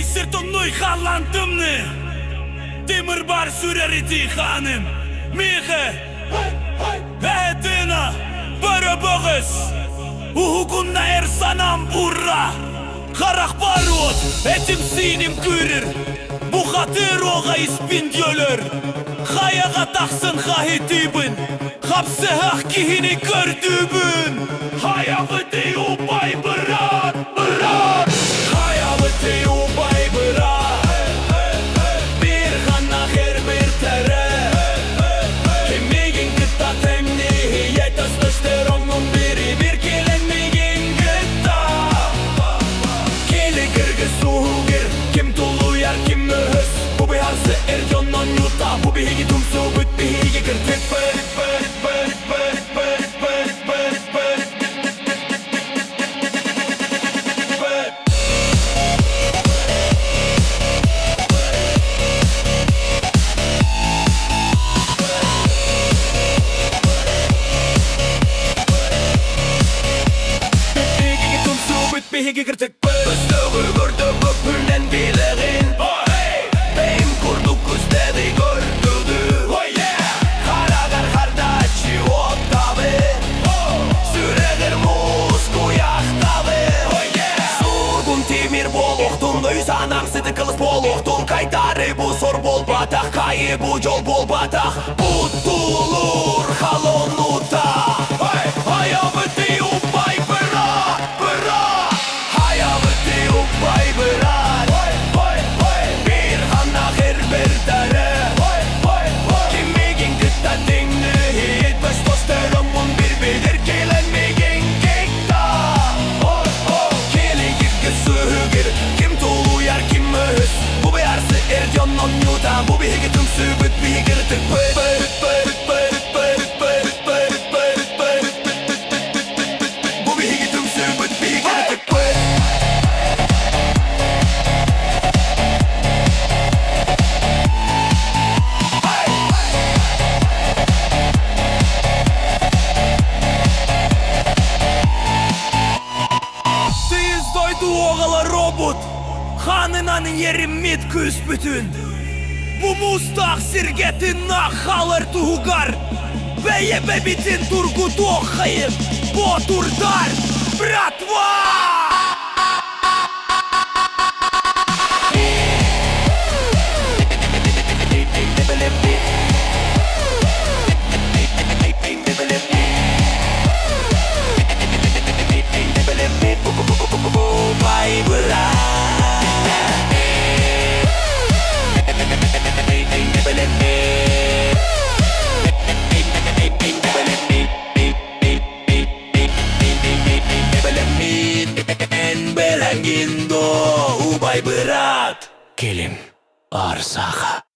Sırtımlı yıkanlandımlı Demir bar süreriti hanım Mihe Ehdina Bara bağız Uhukunna ersanam urra Karak barot Etim sinim kürür Bu hatır oğa ispindiyölür Hayaga taksın hahitibin Hapse hak kihini gördübün Hayağı diyu bay bırak Bırak Hayağı diyu bay bırak Bir hana her bir tere Kimigin gıtta temni Yetaslaştıronun biri bir kilenmigin gıtta Kili gırgı suhugir Kim tulu yer kim mühüs Bu bir harsı erconon yuta Bu bir higi tumsu büt bir higi gırtık bırt bırt bırt bırt bırt bırt bırt bırt Higi kırtık Bıstığır gördü böpürden bileğin Beyim kurduk üstedi gördüdü Karagar kardaçı ot tabi Süregir muz kuyak tabi Surgun timir bol oktun Öysanam sıdı kılıç bol oktun Kaytarı bu sor bol batak Kayı bu yol bol batak Utulur halonuta Hayamı diyu bay bırak Bırak Hayamı diyu bay bırak Bir hana her bir tere Kimigin gıtta dinli hit Testosteronun bir bilir kilenmigin gikta Kili girgı sühügir Kim tulu yer kim mühüs Bu bir arsı erconon yuta Bu bir higi tümsü büt bir higi rıtık Bıt bıt bıt bıt bıt bıt bıt bıt bıt Bu bir higi tümsü büt bir higi rıtık Oğala robot Hanınan yeri mit küs bütün Bu mustaq sirgetin nakhalır tuğgar Beye bebitin turgu doğayım Boturdar Bratva Bay bırak En belengindo Ubay berat Kelim Arsaha